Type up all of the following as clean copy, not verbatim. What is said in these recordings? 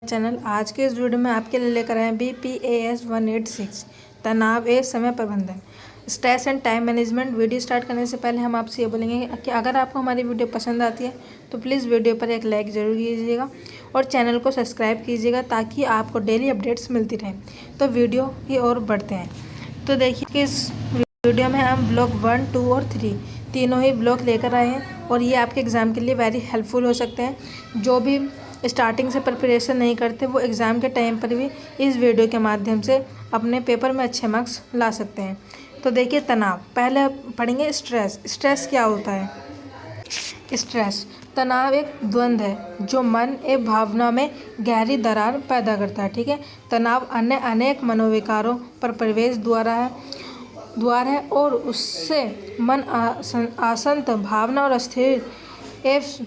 Channel आज के इस वीडियो में आपके लिए लेकर आए हैं BPAS 186 तनाव ए समय प्रबंधन stress and time management. Video start करने से पहले हम आपसे ये बोलेंगे कि अगर आपको हमारी वीडियो पसंद आती है तो प्लीज़ वीडियो पर एक लाइक ज़रूर कीजिएगा और चैनल को सब्सक्राइब कीजिएगा ताकि आपको डेली अपडेट्स मिलती रहें। तो वीडियो की ओर बढ़ते हैं। तो देखिए कि इस वीडियो में हम ब्लॉक 1, 2 और 3 तीनों ही ब्लॉक लेकर आए हैं और ये आपके एग्ज़ाम के लिए वेरी हेल्पफुल हो सकते हैं। जो भी स्टार्टिंग से प्रिपरेशन नहीं करते वो एग्ज़ाम के टाइम पर भी इस वीडियो के माध्यम से अपने पेपर में अच्छे मार्क्स ला सकते हैं। तो देखिए तनाव, पहले पढ़ेंगे स्ट्रेस। स्ट्रेस क्या होता है? स्ट्रेस तनाव एक द्वंद्व है जो मन एवं भावना में गहरी दरार पैदा करता है। ठीक है, तनाव अन्य अनेक मनोविकारों पर प्रवेश द्वार है और उससे मन आसक्त भावना और अस्थिर एवं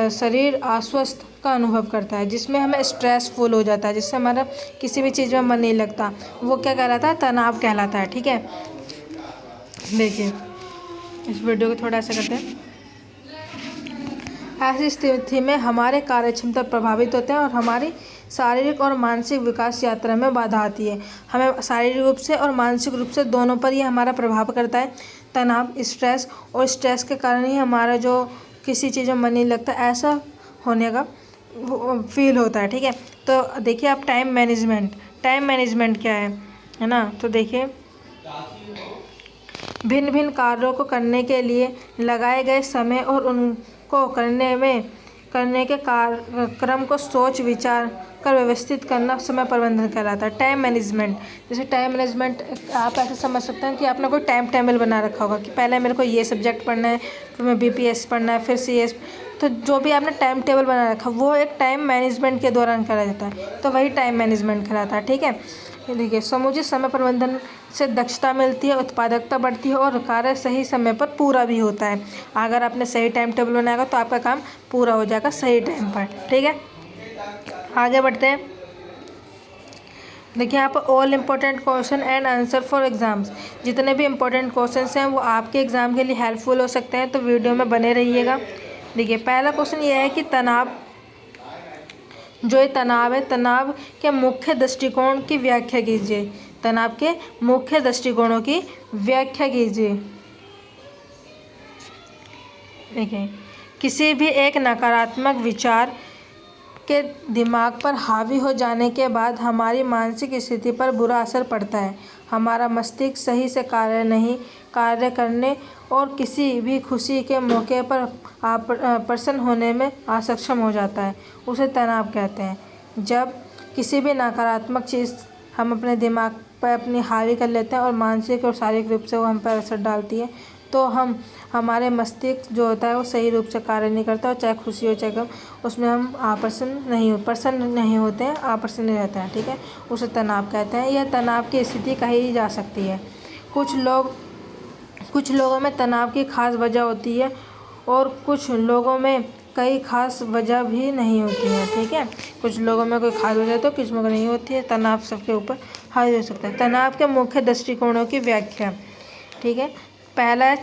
शरीर अस्वस्थ का अनुभव करता है, जिसमें हमें स्ट्रेसफुल हो जाता है, जिससे हमारा किसी भी चीज़ में मन नहीं लगता। वो क्या कहलाता है? तनाव कहलाता है। ठीक है, देखिए इस वीडियो को थोड़ा ऐसा करते हैं। ऐसी स्थिति में हमारे कार्यक्षमता प्रभावित होते हैं और हमारी शारीरिक और मानसिक विकास यात्रा में बाधा आती है। हमें शारीरिक रूप से और मानसिक रूप से दोनों पर ये हमारा प्रभाव करता है तनाव, स्ट्रेस। और स्ट्रेस के कारण ही हमारा जो किसी चीज़ में मन नहीं लगता, ऐसा होने का फील होता है। ठीक है, तो देखिए आप टाइम मैनेजमेंट क्या है ना? तो देखिए भिन्न भिन्न कार्यों को करने के लिए लगाए गए समय और उनको करने के क्रम को सोच विचार कर व्यवस्थित करना समय प्रबंधन कहलाता है। टाइम मैनेजमेंट, जैसे टाइम मैनेजमेंट आप ऐसे समझ सकते हैं कि आपने कोई टाइम टेबल बना रखा होगा कि पहले मेरे को ये सब्जेक्ट पढ़ना है, फिर मैं BPS पढ़ना है, फिर CS। तो जो भी आपने टाइम टेबल बना रखा वो एक टाइम मैनेजमेंट के दौरान करा जाता है, तो वही टाइम मैनेजमेंट कहलाता है। ठीक है, देखिए समुचित समय प्रबंधन से दक्षता मिलती है, उत्पादकता बढ़ती है और कार्य सही समय पर पूरा भी होता है। अगर आपने सही टाइम टेबल बनाएगा तो आपका काम पूरा हो जाएगा सही टाइम पर। ठीक है, आगे बढ़ते हैं। देखिए यहाँ पर all important question and answer for exams, जितने भी इम्पोर्टेंट क्वेश्चंस हैं वो आपके एग्ज़ाम के लिए हेल्पफुल हो सकते हैं, तो वीडियो में बने रहिएगा। देखिए पहला क्वेश्चन ये है कि तनाव, जो ये तनाव है, तनाव के मुख्य दृष्टिकोण की व्याख्या कीजिए। तनाव के मुख्य दृष्टिकोणों की व्याख्या कीजिए। देखिए किसी भी एक नकारात्मक विचार के दिमाग पर हावी हो जाने के बाद हमारी मानसिक स्थिति पर बुरा असर पड़ता है। हमारा मस्तिष्क सही से कार्य करने और किसी भी खुशी के मौके पर प्रसन्न होने में असक्षम हो जाता है। उसे तनाव कहते हैं। जब किसी भी नकारात्मक चीज़ हम अपने दिमाग पर अपनी हावी कर लेते हैं और मानसिक और शारीरिक रूप से वो हम पर असर डालती है, तो हमारे मस्तिष्क जो होता है वो सही रूप से कार्य नहीं करता, और चाहे खुशी हो चाहे गम, उसमें हम प्रसन्न नहीं होते हैं, आप्रसन्न रहते हैं। ठीक है, उसे तनाव कहते हैं। यह तनाव की स्थिति कही जा सकती है। कुछ लोगों में तनाव की खास वजह होती है और कुछ लोगों में कई खास वजह भी नहीं होती है। ठीक है, कुछ लोगों में कोई खास वजह तो कुछ में नहीं होती है। तनाव सबके ऊपर हावी हो सकता है। तनाव के मुख्य दृष्टिकोणों की व्याख्या। ठीक है, पहला है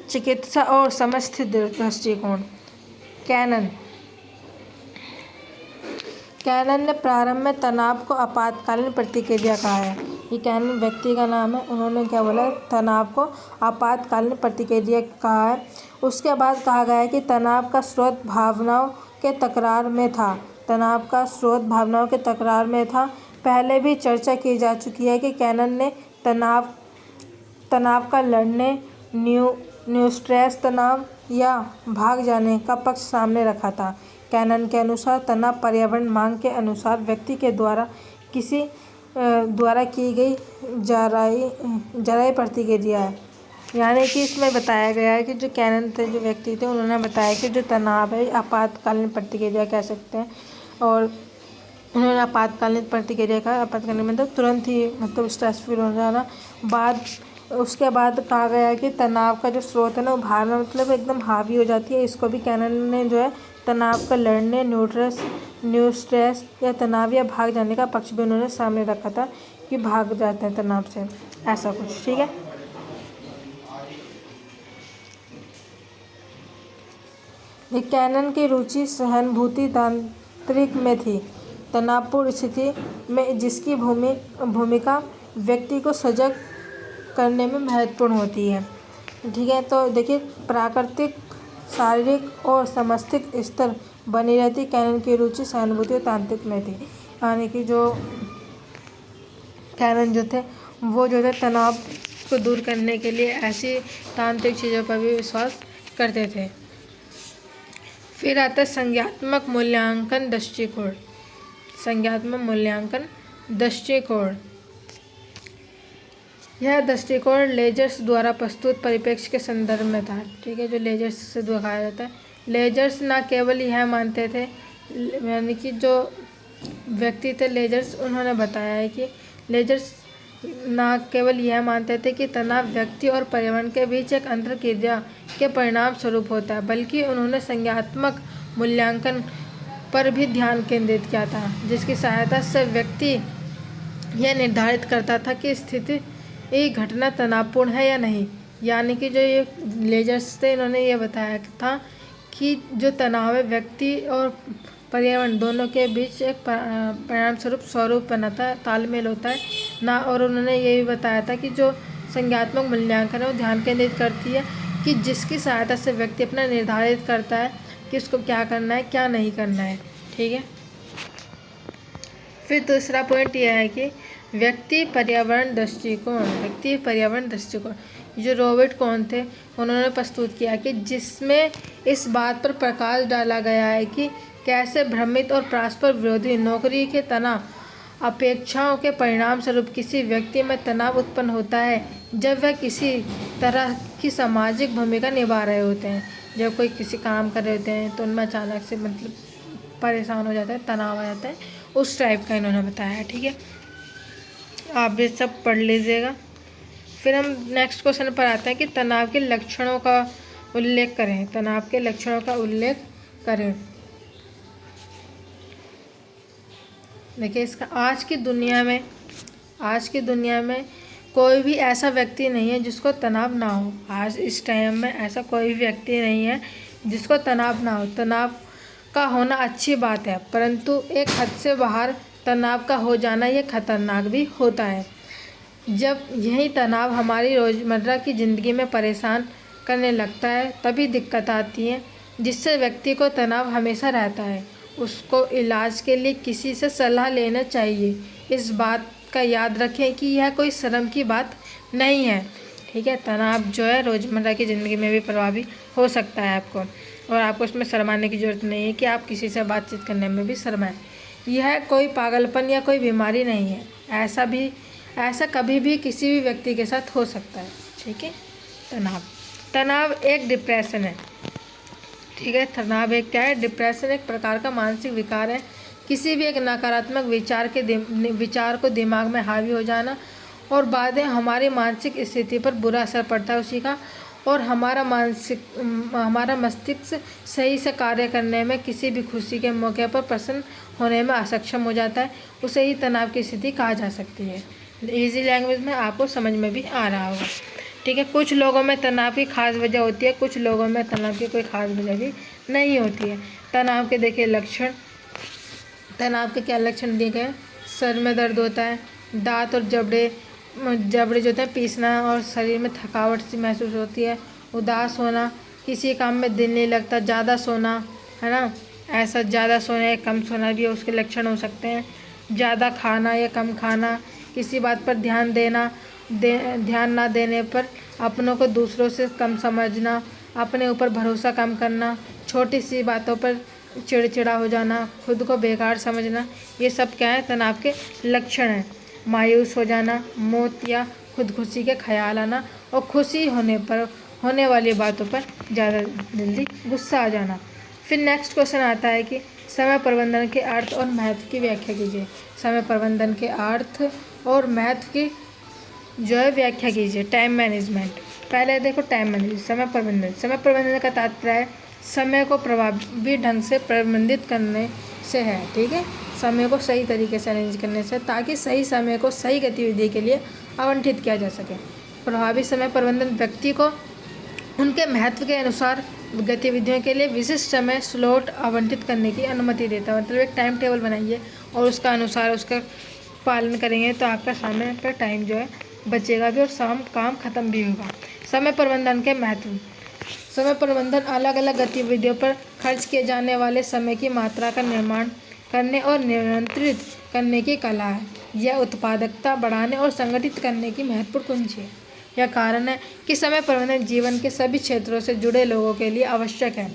चिकित्सा और समस्थित दृष्टिकोण। कैनन ने प्रारंभ में तनाव को आपातकालीन प्रतिक्रिया कहा है। ये कैनन व्यक्ति का नाम है। उन्होंने क्या बोला? तनाव को आपातकालीन प्रतिक्रिया कहा है। उसके बाद कहा गया है कि तनाव का स्रोत भावनाओं के तकरार में था। पहले भी चर्चा की जा चुकी है कि कैनन ने तनाव का लड़ने, न्यूस्ट्रेस तनाव या भाग जाने का पक्ष सामने रखा था। कैनन के अनुसार तनाव पर्यावरण मांग के अनुसार व्यक्ति के द्वारा की गई जराई प्रतिक्रिया है। यानी कि इसमें बताया गया है कि जो कैनन थे, जो व्यक्ति थे, उन्होंने बताया कि जो तनाव है आपातकालीन प्रतिक्रिया कह सकते हैं। और उन्होंने आपातकालीन प्रतिक्रिया का, आपातकालीन मतलब तुरंत ही, मतलब स्ट्रेसफुल हो जाना। उसके बाद कहा गया है कि तनाव का जो स्रोत है ना, वो भावना मतलब एकदम हावी हो जाती है। इसको भी कैनन ने जो है तनाव का लड़ने, न्यूस्ट्रेस या तनाव या भाग जाने का पक्ष भी उन्होंने सामने रखा था कि भाग जाते हैं तनाव से, ऐसा कुछ। ठीक है, ये कैनन की रुचि सहानुभूति तरीक में थी। तनावपूर्ण स्थिति में जिसकी भूमिका व्यक्ति को सजग करने में महत्वपूर्ण होती है। ठीक है, तो देखिए प्राकृतिक, शारीरिक और समस्तिक स्तर बनी रहती। कैनन की रुचि सहानुभूति और तांत्रिक में थी, यानी कि जो कैनन जो थे वो जो थे तनाव को दूर करने के लिए ऐसी तांत्रिक चीज़ों पर भी विश्वास करते थे। फिर आता है संज्ञात्मक मूल्यांकन दृष्टिकोण। संज्ञात्मक मूल्यांकन दृष्टिकोण, यह दृष्टिकोण लेजर्स द्वारा प्रस्तुत परिप्रेक्ष्य के संदर्भ में था। ठीक है, जो लेजर्स से दिखाया जाता है। लेजर्स न केवल यह मानते थे, यानी कि जो व्यक्ति थे लेजर्स, उन्होंने बताया है कि लेजर्स न केवल यह मानते थे कि तनाव व्यक्ति और पर्यावरण के बीच एक अंतर्क्रिया के परिणाम स्वरूप होता है, बल्कि उन्होंने संज्ञात्मक मूल्यांकन पर भी ध्यान केंद्रित किया था, जिसकी सहायता से व्यक्ति यह निर्धारित करता था कि स्थिति घटना तनावपूर्ण है या नहीं। यानी कि जो ये लेजर्स थे, इन्होंने ये बताया था कि जो तनाव है व्यक्ति और पर्यावरण दोनों के बीच एक परिणाम स्वरूप बनाता है, तालमेल होता है ना। और उन्होंने ये भी बताया था कि जो संज्ञात्मक मूल्यांकन है वो ध्यान केंद्रित करती है कि जिसकी सहायता से व्यक्ति अपना निर्धारित करता है कि उसको क्या करना है, क्या नहीं करना है। ठीक है, फिर दूसरा पॉइंट यह है कि व्यक्ति पर्यावरण दृष्टिकोण। व्यक्ति पर्यावरण दृष्टिकोण जो रॉबर्ट कॉहन थे उन्होंने प्रस्तुत किया कि जिसमें इस बात पर प्रकाश डाला गया है कि कैसे भ्रमित और परस्पर विरोधी नौकरी के तनाव अपेक्षाओं के परिणाम स्वरूप किसी व्यक्ति में तनाव उत्पन्न होता है जब वह किसी तरह की सामाजिक भूमिका निभा रहे होते हैं। जब कोई किसी काम कर रहे होते हैं तो उनमें अचानक से मतलब परेशान हो जाता है, तनाव आ जाता है, उस टाइप का इन्होंने बताया है। ठीक है, आप भी सब पढ़ लीजिएगा। फिर हम नेक्स्ट क्वेश्चन पर आते हैं कि तनाव के लक्षणों का उल्लेख करें। तनाव के लक्षणों का उल्लेख करें। देखिए, इसका आज की दुनिया में कोई भी ऐसा व्यक्ति नहीं है जिसको तनाव ना हो। आज इस टाइम में ऐसा कोई भी व्यक्ति नहीं है जिसको तनाव ना हो। तनाव का होना अच्छी बात है, परंतु एक हद से बाहर तनाव का हो जाना ये खतरनाक भी होता है। जब यही तनाव हमारी रोज़मर्रा की ज़िंदगी में परेशान करने लगता है तभी दिक्कत आती है। जिससे व्यक्ति को तनाव हमेशा रहता है, उसको इलाज के लिए किसी से सलाह लेना चाहिए। इस बात का याद रखें कि यह कोई शर्म की बात नहीं है। ठीक है, तनाव जो है रोज़मर्रा की ज़िंदगी में भी प्रभावी हो सकता है आपको, और आपको इसमें शर्माने की ज़रूरत नहीं है कि आप किसी से बातचीत करने में भी शर्माएं। यह कोई पागलपन या कोई बीमारी नहीं है। ऐसा कभी भी किसी भी व्यक्ति के साथ हो सकता है। ठीक है, तनाव एक डिप्रेशन है। ठीक है, तनाव एक क्या है? डिप्रेशन एक प्रकार का मानसिक विकार है। किसी भी एक नकारात्मक विचार को दिमाग में हावी हो जाना और बाद में हमारी मानसिक स्थिति पर बुरा असर पड़ता है उसी का, और हमारा मस्तिष्क सही से कार्य करने में, किसी भी खुशी के मौके पर प्रसन्न होने में असक्षम हो जाता है। उसे ही तनाव की स्थिति कहा जा सकती है। इजी लैंग्वेज में आपको समझ में भी आ रहा होगा। ठीक है, कुछ लोगों में तनाव की खास वजह होती है, कुछ लोगों में तनाव की कोई खास वजह भी नहीं होती है। तनाव के देखिए लक्षण, तनाव के क्या लक्षण दिए गए? सर में दर्द होता है, दांत और जबड़े जो होते हैं पीसना, और शरीर में थकावट सी महसूस होती है, उदास होना, किसी काम में दिल नहीं लगता, ज़्यादा सोना, है ना, ऐसा ज़्यादा सोना या कम सोना भी उसके लक्षण हो सकते हैं। ज़्यादा खाना या कम खाना, किसी बात पर ध्यान ना देने पर अपनों को दूसरों से कम समझना, अपने ऊपर भरोसा कम करना, छोटी सी बातों पर चिड़चिड़ा हो जाना, खुद को बेकार समझना, ये सब क्या है? तनाव के लक्षण हैं। मायूस हो जाना, मौत या खुदकुशी के ख्याल आना, और खुशी होने वाली बातों पर ज़्यादा जल्दी गुस्सा आ जाना। फिर नेक्स्ट क्वेश्चन आता है कि समय प्रबंधन के अर्थ और महत्व की व्याख्या कीजिए। समय प्रबंधन के अर्थ और महत्व की जो है व्याख्या कीजिए। टाइम मैनेजमेंट, पहले देखो टाइम मैनेजमेंट। समय प्रबंधन का तात्पर्य है समय को प्रभावी ढंग से प्रबंधित करने से है। ठीक है, समय को सही तरीके से अरेंज करने से, ताकि सही समय को सही गतिविधि के लिए आवंटित किया जा सके। प्रभावी समय प्रबंधन व्यक्ति को उनके महत्व के अनुसार गतिविधियों के लिए विशिष्ट समय स्लॉट आवंटित करने की अनुमति देता है। मतलब एक टाइम टेबल बनाइए और उसका अनुसार उसका पालन करेंगे तो आपका समय का टाइम जो है बचेगा भी और काम खत्म भी होगा। समय प्रबंधन के महत्व। समय प्रबंधन अलग अलग गतिविधियों पर खर्च किए जाने वाले समय की मात्रा का निर्माण करने और नियंत्रित करने की कला है। यह उत्पादकता बढ़ाने और संगठित करने की महत्वपूर्ण कुंजी है। यह कारण है कि समय प्रबंधन जीवन के सभी क्षेत्रों से जुड़े लोगों के लिए आवश्यक है।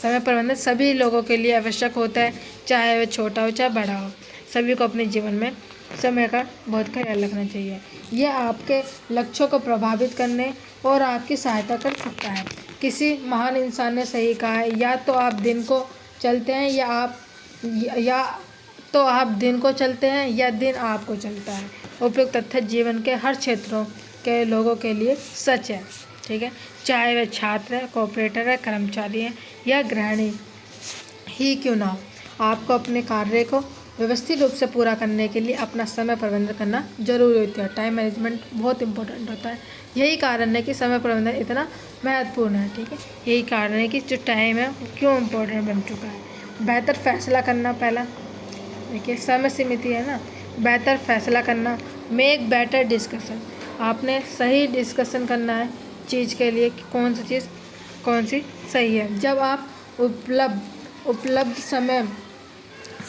समय प्रबंधन सभी लोगों के लिए आवश्यक होता है, चाहे वह छोटा हो चाहे बड़ा हो। सभी को अपने जीवन में समय का बहुत ख्याल रखना चाहिए। यह आपके लक्ष्यों को प्रभावित करने और आपकी सहायता कर सकता है। किसी महान इंसान ने सही कहा है, या तो आप दिन को चलते हैं या दिन आपको चलता है। उपयुक्त तथ्य जीवन के हर क्षेत्रों के लोगों के लिए सच है। ठीक है, चाहे वह छात्र है, कॉर्पोरेटर है, कर्मचारी है या गृहिणी ही क्यों ना हो, आपको अपने कार्य को व्यवस्थित रूप से पूरा करने के लिए अपना समय प्रबंधन करना जरूरी होता है। टाइम मैनेजमेंट बहुत इंपॉर्टेंट होता है। यही कारण है कि समय प्रबंधन इतना महत्वपूर्ण है। ठीक है, यही कारण है कि जो टाइम है वो क्यों इम्पोर्टेंट बन चुका है। बेहतर फैसला करना। पहला देखिए, समय सीमित है ना। बेहतर फैसला करना, मेक बेटर डिस्कशन। आपने सही डिस्कशन करना है चीज़ के लिए कि कौन सी सही है। जब आप उपलब्ध समय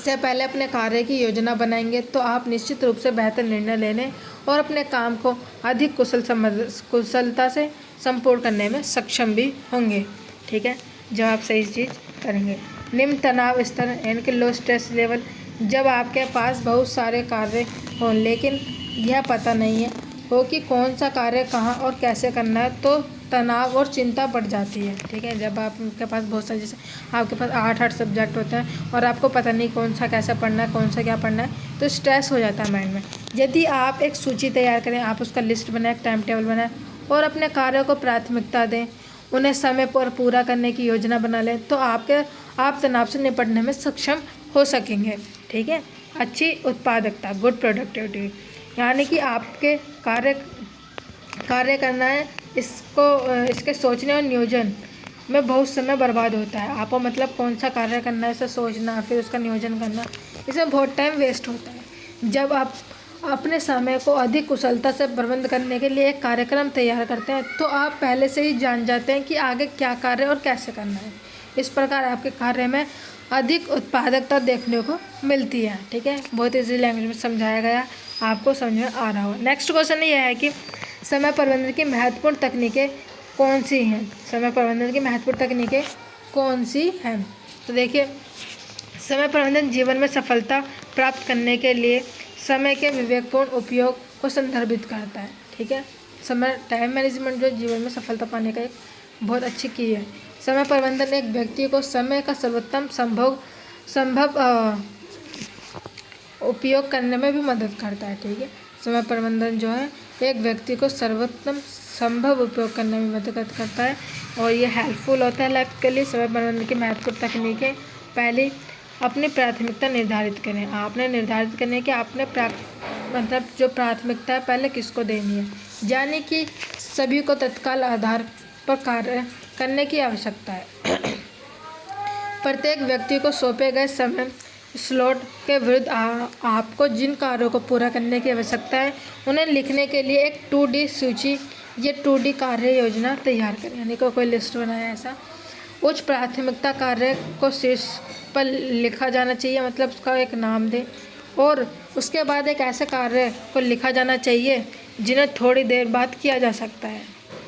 से पहले अपने कार्य की योजना बनाएंगे तो आप निश्चित रूप से बेहतर निर्णय लेने और अपने काम को अधिक कुशलता से संपूर्ण करने में सक्षम भी होंगे। ठीक है, जब आप सही चीज़ करेंगे। निम्न तनाव स्तर यानी कि लो स्ट्रेस लेवल। जब आपके पास बहुत सारे कार्य हों लेकिन यह पता नहीं हो कि कौन सा कार्य कहाँ और कैसे करना है, तो तनाव और चिंता बढ़ जाती है। ठीक है, जब आपके पास बहुत सारे, जैसे आपके पास 8 सब्जेक्ट होते हैं और आपको पता नहीं कौन सा कैसे पढ़ना है, कौन सा क्या पढ़ना है, तो स्ट्रेस हो जाता है माइंड में। यदि आप एक सूची तैयार करें, आप उसका लिस्ट बनाएं, एक टाइम टेबल बनाएं और अपने कार्यों को प्राथमिकता दें, उन्हें समय पर पूरा करने की योजना बना लें, तो आप तनाव से निपटने में सक्षम हो सकेंगे। ठीक है, अच्छी उत्पादकता, गुड प्रोडक्टिविटी, यानी कि आपके कार्य करना है, इसके सोचने और नियोजन में बहुत समय बर्बाद होता है। आपको मतलब कौन सा कार्य करना है, इसे सोचना, फिर उसका नियोजन करना, इसमें बहुत टाइम वेस्ट होता है। जब आप अपने समय को अधिक कुशलता से प्रबंध करने के लिए एक कार्यक्रम तैयार करते हैं तो आप पहले से ही जान जाते हैं कि आगे क्या कार्य और कैसे करना है। इस प्रकार आपके कार्य में अधिक उत्पादकता देखने को मिलती है। ठीक है, बहुत ईजी लैंग्वेज में समझाया गया, आपको समझ में आ रहा हो। नेक्स्ट क्वेश्चन ये है कि समय प्रबंधन की महत्वपूर्ण तकनीकें कौन सी हैं। समय प्रबंधन की महत्वपूर्ण तकनीकें कौन सी हैं? तो देखिए, समय प्रबंधन जीवन में सफलता प्राप्त करने के लिए समय के विवेकपूर्ण उपयोग को संदर्भित करता है। ठीक है, टाइम मैनेजमेंट जो जीवन में सफलता पाने का एक बहुत अच्छी की है। समय प्रबंधन एक व्यक्ति को समय का सर्वोत्तम संभव उपयोग करने में भी मदद करता है। ठीक है, समय प्रबंधन जो है एक व्यक्ति को सर्वोत्तम संभव उपयोग करने में मदद करता है और ये हेल्पफुल होता है लाइफ के लिए। समय प्रबंधन की महत्वपूर्ण तकनीकें। पहली, अपनी प्राथमिकता निर्धारित करें। आपने निर्धारित करने की आपने मतलब जो प्राथमिकता है पहले किसको देनी है, यानी कि सभी को तत्काल आधार पर कार्य करने की आवश्यकता है। प्रत्येक व्यक्ति को सौंपे गए समय स्लॉट के विरुद्ध आपको जिन कार्यों को पूरा करने की आवश्यकता है उन्हें लिखने के लिए एक 2D सूची या 2D कार्य योजना तैयार करें, यानी कोई लिस्ट बनाए ऐसा। उच्च प्राथमिकता कार्य को शीर्ष पर लिखा जाना चाहिए, मतलब उसका एक नाम दें, और उसके बाद एक ऐसे कार्य को लिखा जाना चाहिए जिन्हें थोड़ी देर बाद किया जा सकता है,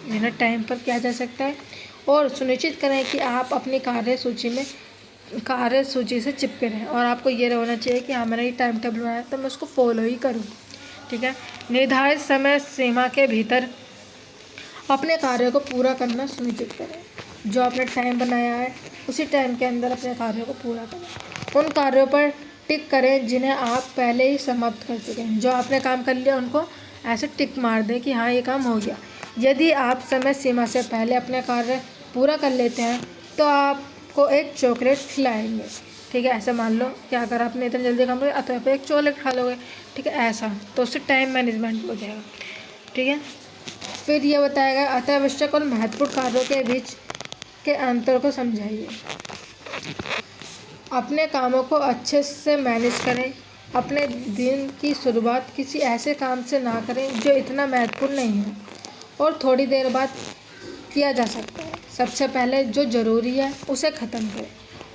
जिन्हें टाइम पर किया जा सकता है। और सुनिश्चित करें कि आप अपनी कार्य सूची से चिपके रहें और आपको ये होना चाहिए कि हाँ, मैंने ये टाइम टेबल बनाया तो मैं उसको फॉलो ही करूँ। ठीक है, निर्धारित समय सीमा के भीतर अपने कार्य को पूरा करना सुनिश्चित करें। जो आपने टाइम बनाया है उसी टाइम के अंदर अपने कार्यों को पूरा करें। उन कार्यों पर टिक करें जिन्हें आप पहले ही समाप्त कर चुके हैं। जो आपने काम कर लिया उनको ऐसे टिक मार दें कि हाँ, ये काम हो गया। यदि आप समय सीमा से पहले अपने कार्य पूरा कर लेते हैं तो आपको एक चॉकलेट खिलाएंगे। ठीक है, ऐसा मान लो कि अगर आपने इतना जल्दी काम किया तो आप एक चॉकलेट खा लोगे। ठीक है, ऐसा तो उससे टाइम मैनेजमेंट हो जाएगा। ठीक है, फिर यह बताया गया अत्यावश्यक और महत्वपूर्ण कार्यों के बीच के अंतर को समझाइए। अपने कामों को अच्छे से मैनेज करें। अपने दिन की शुरुआत किसी ऐसे काम से ना करें जो इतना महत्वपूर्ण नहीं है और थोड़ी देर बाद किया जा सकता है। सबसे पहले जो ज़रूरी है उसे ख़त्म करें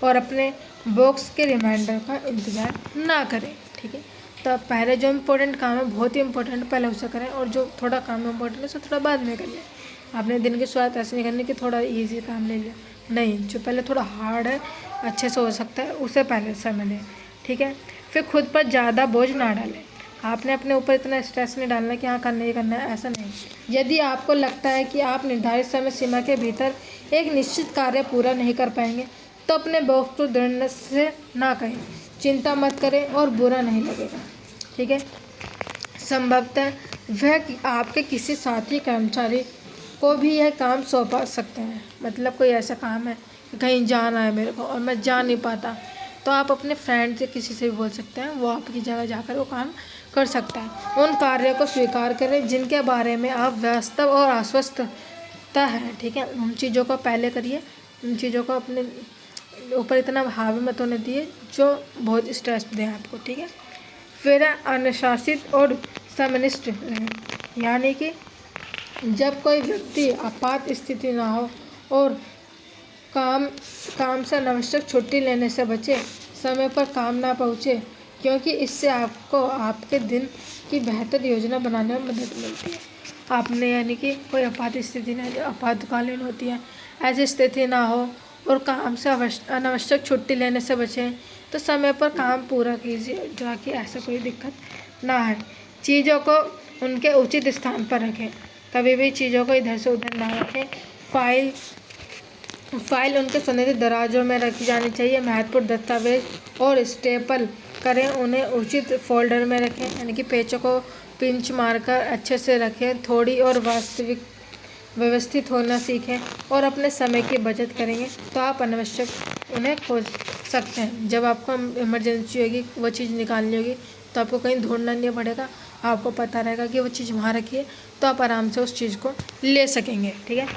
और अपने बॉक्स के रिमाइंडर का इंतज़ार ना करें। ठीक है, तो पहले जो इम्पोर्टेंट काम है, बहुत ही इम्पोर्टेंट, पहले उसे करें और जो थोड़ा काम इम्पोर्टेंट है उसे थोड़ा बाद में कर लें। आपने दिन की शुरुआत ऐसे नहीं करनी कि थोड़ा इजी काम ले लिया, नहीं, जो पहले थोड़ा हार्ड है, अच्छे से हो सकता है, उसे पहले समय दें। ठीक है, फिर खुद पर ज़्यादा बोझ ना डालें। आपने अपने ऊपर इतना स्ट्रेस नहीं डालना कि हाँ करना ही करना है, ऐसा नहीं। यदि आपको लगता है कि आप निर्धारित समय सीमा के भीतर एक निश्चित कार्य पूरा नहीं कर पाएंगे तो अपने बॉस को दृढ़ से ना कहें, चिंता मत करें और बुरा नहीं लगेगा। ठीक है, संभवतः वह आपके किसी साथी कर्मचारी को भी यह काम सौंपा सकते हैं। मतलब कोई ऐसा काम है कि कहीं जाना है मेरे को और मैं जा नहीं पाता, तो आप अपने फ्रेंड से किसी से भी बोल सकते हैं, वो आपकी जगह जाकर वो काम कर सकता है। उन कार्यों को स्वीकार करें जिनके बारे में आप वास्तव और आश्वस्तता है। ठीक है, उन चीज़ों को पहले करिए, उन चीज़ों को अपने ऊपर इतना हावी मत होने दिए जो बहुत स्ट्रेस दें आपको। ठीक है, फिर अनुशासित और समनिष्ठ रहें, यानी कि जब कोई व्यक्ति आपात स्थिति ना हो और काम से अनावश्यक छुट्टी लेने से बचे, समय पर काम ना पहुँचे, क्योंकि इससे आपको आपके दिन की बेहतर योजना बनाने में मदद मिलती है। आपने यानी कि कोई आपात स्थिति ना, जो आपातकालीन होती है, ऐसी स्थिति ना हो और काम से अनावश्यक छुट्टी लेने से बचें, तो समय पर काम पूरा कीजिए ताकि ऐसा कोई दिक्कत ना है। चीज़ों को उनके उचित स्थान पर रखें, कभी भी चीज़ों को इधर से उधर ना रखें। फाइल उनके सुनिश्चित दराजों में रखी जानी चाहिए। महत्वपूर्ण दस्तावेज और स्टेपल करें, उन्हें उचित फोल्डर में रखें, यानी कि पेजों को पिंच मारकर अच्छे से रखें। थोड़ी और व्यवस्थित होना सीखें और अपने समय की बचत करेंगे तो आप अनावश्यक उन्हें खोज सकते हैं। जब आपको इमरजेंसी होगी, वो चीज़ निकालनी होगी, तो आपको कहीं ढूंढना नहीं पड़ेगा, आपको पता रहेगा कि वो चीज़ वहाँ रखी है, तो आप आराम से उस चीज़ को ले सकेंगे। ठीक है,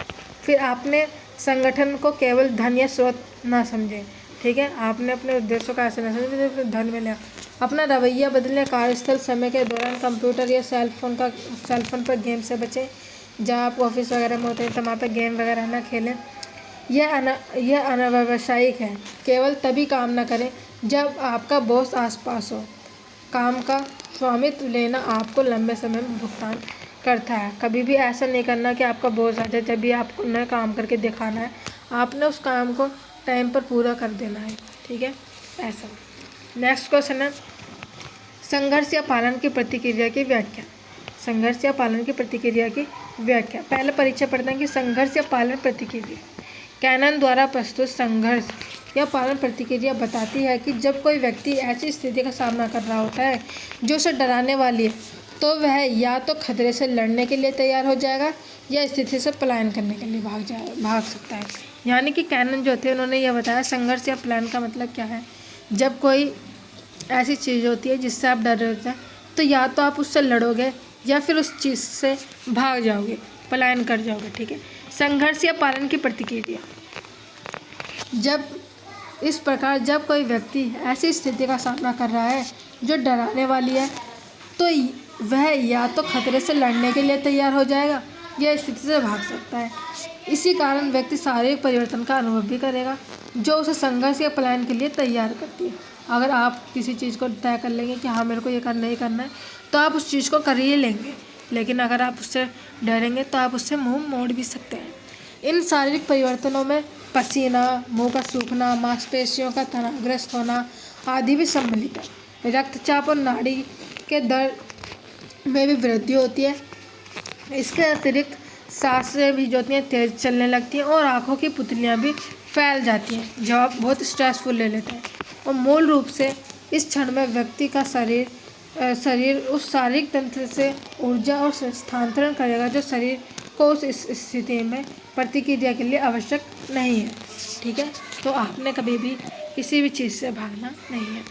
फिर आपने संगठन को केवल धन या स्रोत ना समझें। ठीक है, आपने अपने उद्देश्यों का ऐसे ना समझें तो धन मिले। अपना रवैया बदलें। कार्यस्थल समय के दौरान कंप्यूटर या सेलफोन पर गेम से बचें। जहाँ आप ऑफिस वगैरह में होते हैं तो वहाँ पर गेम वगैरह ना खेलें। यह अनावश्यक है। केवल तभी काम ना करें जब आपका बॉस आसपास हो। काम का स्वामित्व लेना आपको लंबे समय में भुगतान करता है। कभी भी ऐसा नहीं करना कि आपका बॉस आ जाए, जब भी आपको नया काम करके दिखाना है, आपने उस काम को टाइम पर पूरा कर देना है। ठीक है, ऐसा। नेक्स्ट क्वेश्चन है संघर्ष या पालन की प्रतिक्रिया की व्याख्या। संघर्ष या पालन की प्रतिक्रिया की व्याख्या। पहले परिचय पढ़ते हैं कि संघर्ष या पालन प्रतिक्रिया। कैनन द्वारा प्रस्तुत संघर्ष या पालन प्रतिक्रिया बताती है कि जब कोई व्यक्ति ऐसी स्थिति का सामना कर रहा होता है जो उसे डराने वाली है, तो वह या तो खतरे से लड़ने के लिए तैयार हो जाएगा या स्थिति से पलायन करने के लिए भाग सकता है। यानी कि कैनन जो थे उन्होंने यह बताया संघर्ष या पलायन का मतलब क्या है। जब कोई ऐसी चीज़ होती है जिससे आप डर रहे होते हैं, तो या तो आप उससे लड़ोगे या फिर उस चीज़ से भाग जाओगे, पलायन कर जाओगे। ठीक है, संघर्ष या पालन की प्रतिक्रिया। इस प्रकार जब कोई व्यक्ति ऐसी स्थिति का सामना कर रहा है जो डराने वाली है, तो वह या तो खतरे से लड़ने के लिए तैयार हो जाएगा या स्थिति से भाग सकता है। इसी कारण व्यक्ति शारीरिक परिवर्तन का अनुभव भी करेगा जो उसे संघर्ष या पलायन के लिए तैयार करती है। अगर आप किसी चीज़ को तय कर लेंगे कि हाँ मेरे को ये करना ही करना है, तो आप उस चीज़ को कर ही लेंगे। लेकिन अगर आप उससे डरेंगे तो आप उससे मुंह मोड़ भी सकते हैं। इन शारीरिक परिवर्तनों में पसीना, मुंह का सूखना, मांसपेशियों का तनावग्रस्त होना आदि भी सम्मिलित है। रक्तचाप और नाड़ी के दर्द में भी वृद्धि होती है। इसके अतिरिक्त सांसें भी जो होती हैं तेज चलने लगती हैं और आँखों की पुतलियाँ भी फैल जाती हैं जब आप बहुत स्ट्रेसफुल ले लेते हैं। और मूल रूप से इस क्षण में व्यक्ति का शरीर उस शारीरिक तंत्र से ऊर्जा और स्थानांतरण करेगा जो शरीर को उस स्थिति में प्रतिक्रिया के लिए आवश्यक नहीं है। ठीक है, तो आपने कभी भी किसी भी चीज़ से भागना नहीं है।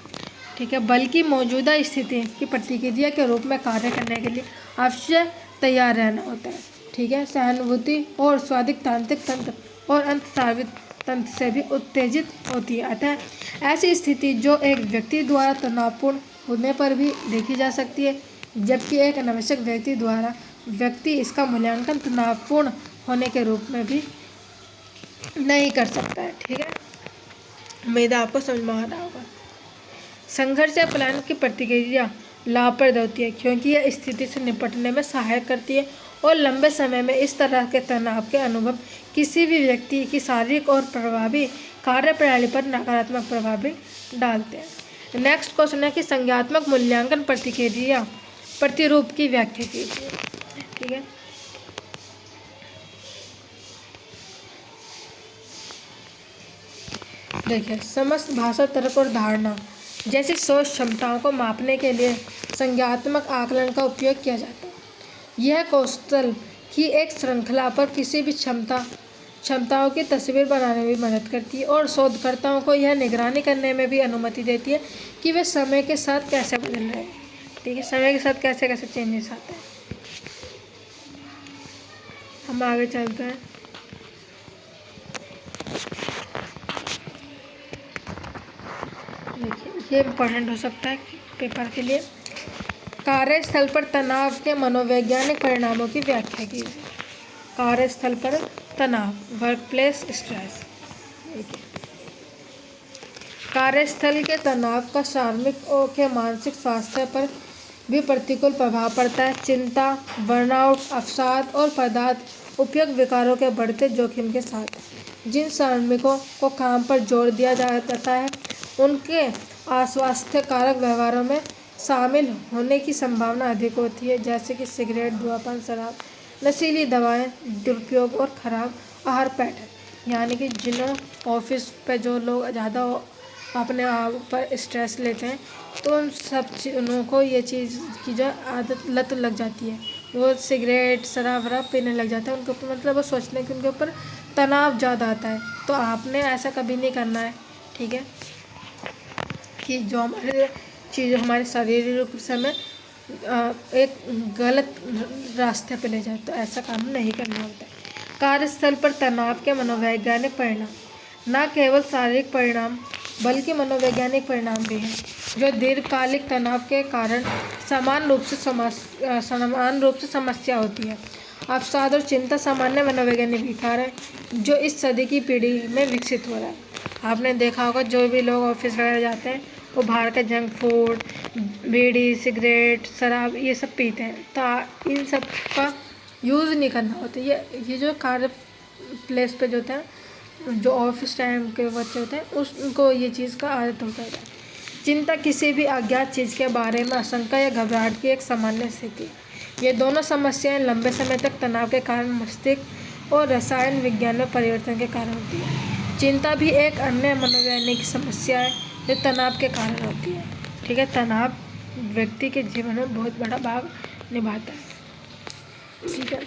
ठीक है, बल्कि मौजूदा स्थिति की प्रतिक्रिया के रूप में कार्य करने के लिए अवश्य तैयार रहना होता है। ठीक है, सहानुभूति और स्वादिक तांत्रिक तंत्र और अंतस्रावित तंत्र से भी उत्तेजित होती है। अतः ऐसी स्थिति जो एक व्यक्ति द्वारा तनावपूर्ण होने पर भी देखी जा सकती है, जबकि एक अनावश्यक व्यक्ति इसका मूल्यांकन तनावपूर्ण होने के रूप में भी नहीं कर सकता है। ठीक है, उम्मीद है आपको समझ में आ रहा होगा। संघर्ष या पलायन की प्रतिक्रिया लाभप्रद होती है क्योंकि यह स्थिति से निपटने में सहायक करती है और लंबे समय में इस तरह के तनाव के अनुभव किसी भी व्यक्ति की शारीरिक और प्रभावी कार्यप्रणाली पर नकारात्मक प्रभाव भी डालते हैं। नेक्स्ट क्वेश्चन है कि संज्ञानात्मक मूल्यांकन प्रतिक्रिया प्रतिरूप की व्याख्या कीजिए। ठीक है, देखिए, समस्त भाषा, तर्क और धारणा जैसी सोच क्षमताओं को मापने के लिए संज्ञानात्मक आकलन का उपयोग किया जाता है। यह कौशल की एक श्रृंखला पर किसी भी क्षमताओं की तस्वीर बनाने में भी मदद करती है और शोधकर्ताओं को यह निगरानी करने में भी अनुमति देती है कि वे समय के साथ कैसे बदल रहे हैं। ठीक है, समय के साथ कैसे कैसे चेंजेस आते हैं। हम आगे चलते हैं। देखिए, ये इम्पोर्टेंट हो सकता है पेपर के लिए। कार्यस्थल पर तनाव के मनोवैज्ञानिक परिणामों की व्याख्या कीजिए। कार्यस्थल पर तनाव, वर्क प्लेस स्ट्रेस। कार्यस्थल के तनाव का शारीरिक और के मानसिक स्वास्थ्य पर भी प्रतिकूल प्रभाव पड़ता है। चिंता, बर्नआउट, अवसाद और पदार्थ उपयोग विकारों के बढ़ते जोखिम के साथ जिन श्रमिकों को काम पर जोर दिया जाता है उनके अस्वास्थ्यकारक व्यवहारों में शामिल होने की संभावना अधिक होती है, जैसे कि सिगरेट, धूम्रपान, शराब, नशीली दवाएं दुरुपयोग और खराब आहार पैटर्न। यानी कि जिन्हों ऑफिस पे जो लोग ज़्यादा अपने आप पर स्ट्रेस लेते हैं तो उन सब उनको ये चीज़ की जो आदत लत लग जाती है, वो सिगरेट, शराब वराब पीने लग जाते हैं। उनके ऊपर मतलब वो सोचते हैं कि उनके ऊपर तनाव ज़्यादा आता है। तो आपने ऐसा कभी नहीं करना है। ठीक है, कि जो हमारे चीज़ हमारे शारीरिक समय एक गलत रास्ते पे ले जाए, तो ऐसा काम नहीं करना होता है। कार्यस्थल पर तनाव के मनोवैज्ञानिक परिणाम न केवल शारीरिक परिणाम बल्कि मनोवैज्ञानिक परिणाम भी हैं, जो दीर्घकालिक तनाव के कारण समान रूप से समस्या होती है। अवसाद और चिंता सामान्य मनोवैज्ञानिक विकार है जो इस सदी की पीढ़ी में विकसित हो रहा है। आपने देखा होगा जो भी लोग ऑफिस वगैरह जाते हैं वो बाहर का जंक फूड, बीड़ी, सिगरेट, शराब ये सब पीते हैं। तो इन सब का यूज़ नहीं करना होता। ये जो कार्य प्लेस पे जो होता है, जो ऑफिस टाइम के बच्चे होते हैं उनको ये चीज़ का आदत होता है। चिंता किसी भी अज्ञात चीज़ के बारे में आशंका या घबराहट की एक सामान्य स्थिति। ये दोनों समस्याएं लंबे समय तक तनाव के कारण मस्तिष्क और रसायन विज्ञान में परिवर्तन के कारण होती है। चिंता भी एक अन्य मनोवैज्ञानिक समस्या है जो तनाव के कारण होती है। ठीक है, तनाव व्यक्ति के जीवन में बहुत बड़ा भाग निभाता है। ठीक है,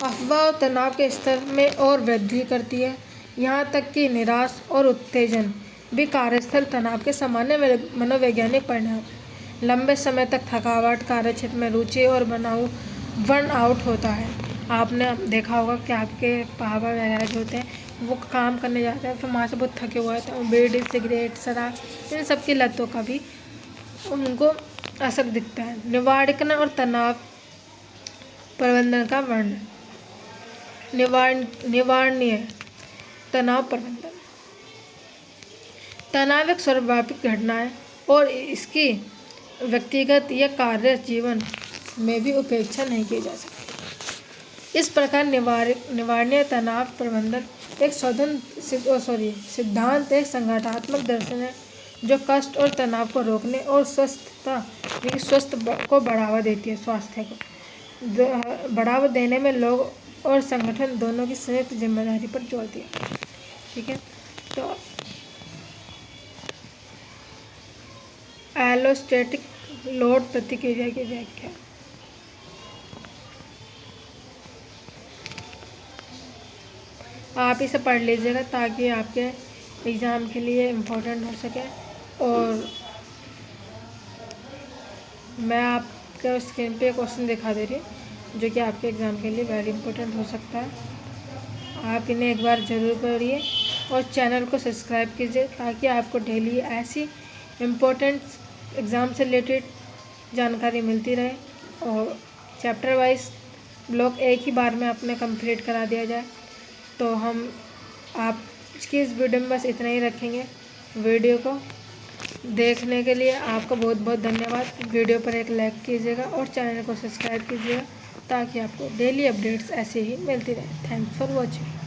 अफवाह तनाव के स्तर में और वृद्धि करती है। यहाँ तक कि निराश और उत्तेजन भी कार्यस्थल तनाव के सामान्य मनोवैज्ञानिक परिणाम है। लंबे समय तक थकावट, कार्यक्षेत्र में रुचि और बर्नआउट होता है। आपने देखा होगा कि आपके पापा वगैरह जो होते हैं वो काम करने जाते हैं, फिर वहाँ से बहुत थके हुए होते हैं, बीड़ी, सिगरेट, शराब इन सब की लतों का भी उनको असर दिखता है। निवारण और तनाव प्रबंधन का वर्णन। निवारणीय तनाव प्रबंधन। तनाव एक सर्वव्यापी घटना है और इसकी व्यक्तिगत या कार्य जीवन में भी उपेक्षा नहीं की जा सकती। इस प्रकार निवारणीय तनाव प्रबंधन एक सिद्धांत एक संगठनात्मक दर्शन है जो कष्ट और तनाव को रोकने और स्वस्थ को बढ़ावा देती है। स्वास्थ्य को बढ़ावा देने में लोग और संगठन दोनों की संयुक्त जिम्मेदारी पर जोर दिया। ठीक है, तो एलोस्टैटिक लोड प्रतिक्रिया की व्याख्या। आप इसे पढ़ लीजिएगा ताकि आपके एग्ज़ाम के लिए इम्पोर्टेंट हो सके। और मैं आपको स्क्रीन पे क्वेश्चन दिखा दे रही हूँ जो कि आपके एग्ज़ाम के लिए वेरी इंपॉर्टेंट हो सकता है। आप इन्हें एक बार ज़रूर पढ़िए और चैनल को सब्सक्राइब कीजिए ताकि आपको डेली ऐसी इम्पोर्टेंट एग्ज़ाम से रिलेटेड जानकारी मिलती रहे और चैप्टर वाइज ब्लॉक एक ही बार में अपने कंप्लीट करा दिया जाए। तो हम आपकी इस वीडियो में बस इतना ही रखेंगे। वीडियो को देखने के लिए आपका बहुत बहुत धन्यवाद। वीडियो पर एक लाइक कीजिएगा और चैनल को सब्सक्राइब कीजिएगा ताकि आपको डेली अपडेट्स ऐसे ही मिलती रहे। Thanks for watching.